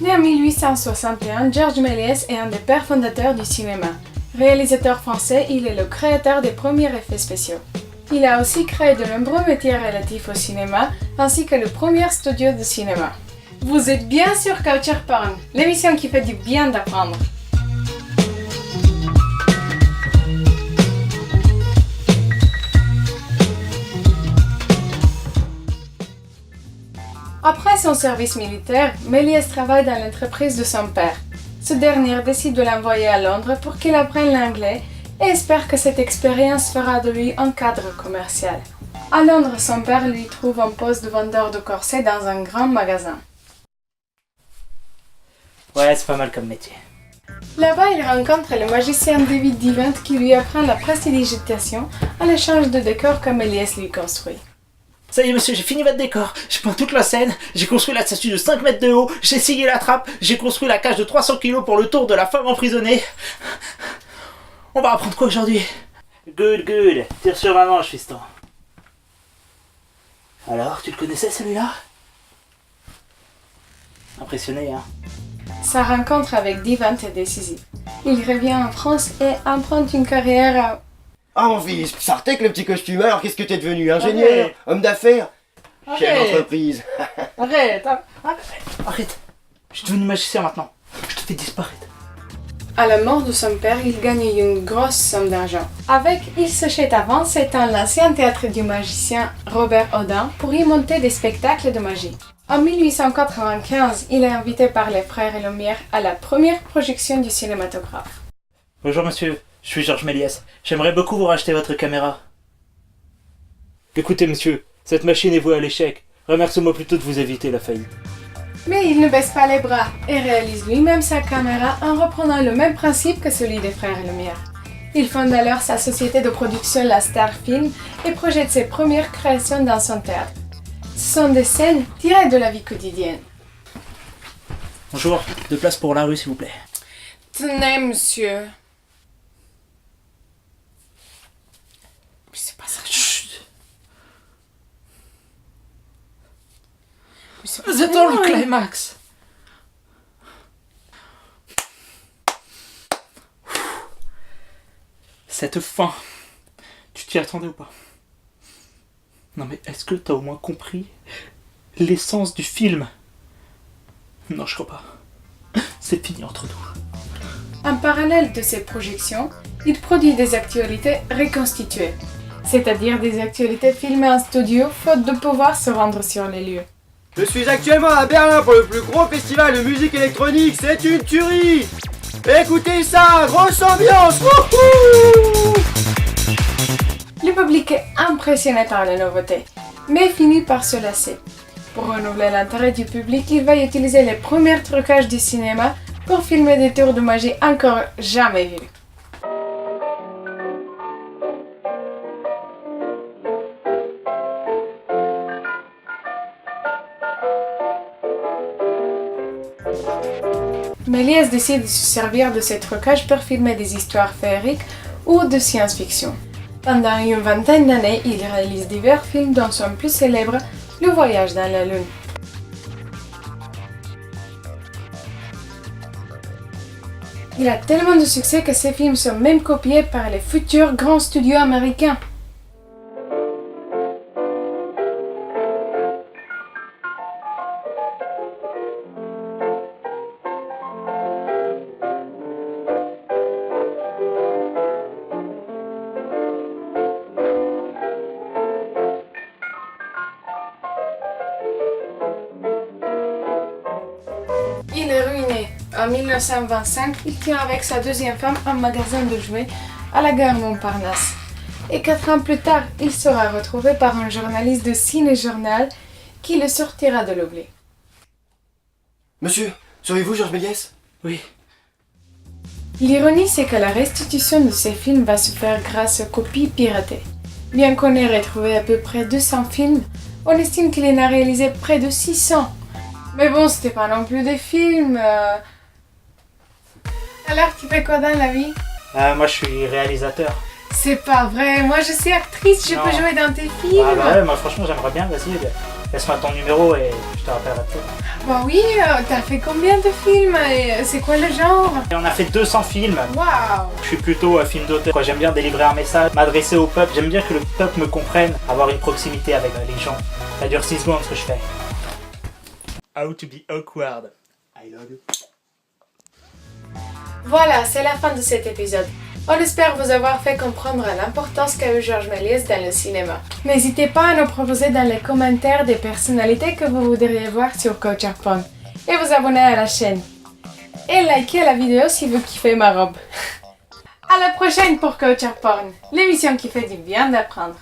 Né en 1861, Georges Méliès est un des pères fondateurs du cinéma. Réalisateur français, il est le créateur des premiers effets spéciaux. Il a aussi créé de nombreux métiers relatifs au cinéma, ainsi que le premier studio de cinéma. Vous êtes bien sur Culture Porn, l'émission qui fait du bien d'apprendre. Après son service militaire, Méliès travaille dans l'entreprise de son père. Ce dernier décide de l'envoyer à Londres pour qu'il apprenne l'anglais et espère que cette expérience fera de lui un cadre commercial. À Londres, son père lui trouve un poste de vendeur de corsets dans un grand magasin. Ouais, c'est pas mal comme métier. Là-bas, il rencontre le magicien David Devant qui lui apprend la prestidigitation en échange de décors que Méliès lui construit. Ça y est monsieur, j'ai fini votre décor, j'ai peint toute la scène, j'ai construit la statue de 5 mètres de haut, j'ai scié la trappe, j'ai construit la cage de 300 kilos pour le tour de la femme emprisonnée. On va apprendre quoi aujourd'hui? Good, good, tire sur ma manche, fiston. Alors, tu le connaissais celui-là? Impressionné, hein? Sa rencontre avec Devant est décisive. Il revient en France et emprunte une carrière à... Ah mon fils, Sartek le petit costumeur, qu'est-ce que t'es devenu? Ingénieur? Homme d'affaires? Chef d'entreprise? Arrête. Je suis devenu magicien maintenant. Je te fais disparaître. À la mort de son père, il gagne une grosse somme d'argent. Avec, il s'achète à 27 ans l'ancien théâtre du magicien Robert Houdin pour y monter des spectacles de magie. En 1895, il est invité par les frères Lumière à la première projection du cinématographe. Bonjour monsieur, je suis Georges Méliès. J'aimerais beaucoup vous racheter votre caméra. Écoutez monsieur, cette machine est vouée à l'échec. Remerciez-moi plutôt de vous éviter la faillite. Mais il ne baisse pas les bras et réalise lui-même sa caméra en reprenant le même principe que celui des frères Lumière. Il fonde alors sa société de production La Star Film et projette ses premières créations dans son théâtre. Ce sont des scènes tirées de la vie quotidienne. Bonjour, de place pour la rue s'il vous plaît. Tenez, monsieur. Mais c'est pas ça. Chut. Mais c'est pas Vous ça. êtes dans le climax. Cette fin, tu t'y attendais ou pas? Non mais est-ce que t'as au moins compris l'essence du film? Non, je crois pas. C'est fini entre nous. En parallèle de ces projections, il produit des actualités reconstituées, c'est-à-dire des actualités filmées en studio faute de pouvoir se rendre sur les lieux. Je suis actuellement à Berlin pour le plus gros festival de musique électronique, c'est une tuerie! Écoutez ça, grosse ambiance! Wouhou! Le public est impressionné par les nouveautés, mais finit par se lasser. Pour renouveler l'intérêt du public, il va utiliser les premiers trucages du cinéma pour filmer des tours de magie encore jamais vus. Méliès décide de se servir de ces trucages pour filmer des histoires féeriques ou de science-fiction. Pendant une vingtaine d'années, il réalise divers films dont son plus célèbre, Le Voyage dans la Lune. Il a tellement de succès que ses films sont même copiés par les futurs grands studios américains. Il est ruiné. En 1925, il tient avec sa deuxième femme un magasin de jouets à la gare Montparnasse. Et 4 ans plus tard, il sera retrouvé par un journaliste de Ciné-Journal qui le sortira de l'oubli. Monsieur, seriez-vous Georges Méliès? Oui. L'ironie, c'est que la restitution de ces films va se faire grâce aux copies piratées. Bien qu'on ait retrouvé à peu près 200 films, on estime qu'il en a réalisé près de 600. Mais bon, c'était pas non plus des films. Alors, tu fais quoi dans la vie? Moi je suis réalisateur. C'est pas vrai, moi je suis actrice, je Non. peux jouer dans tes films. Ah bah ouais, moi franchement j'aimerais bien, vas-y. Laisse-moi ton numéro et je te rappellerai peut-être. Bah oui, t'as fait combien de films et c'est quoi le genre? Et on a fait 200 films. Waouh! Je suis plutôt film d'auteur. J'aime bien délivrer un message, m'adresser au peuple. J'aime bien que le peuple me comprenne, avoir une proximité avec les gens. Ça dure 6 secondes ce que je fais. How to be awkward. I love you. Voilà, c'est la fin de cet épisode. On espère vous avoir fait comprendre l'importance qu'a eu Georges Méliès dans le cinéma. N'hésitez pas à nous proposer dans les commentaires des personnalités que vous voudriez voir sur Culture Porn et vous abonner à la chaîne. Et likez la vidéo si vous kiffez ma robe. À la prochaine pour Culture Porn, l'émission qui fait du bien d'apprendre.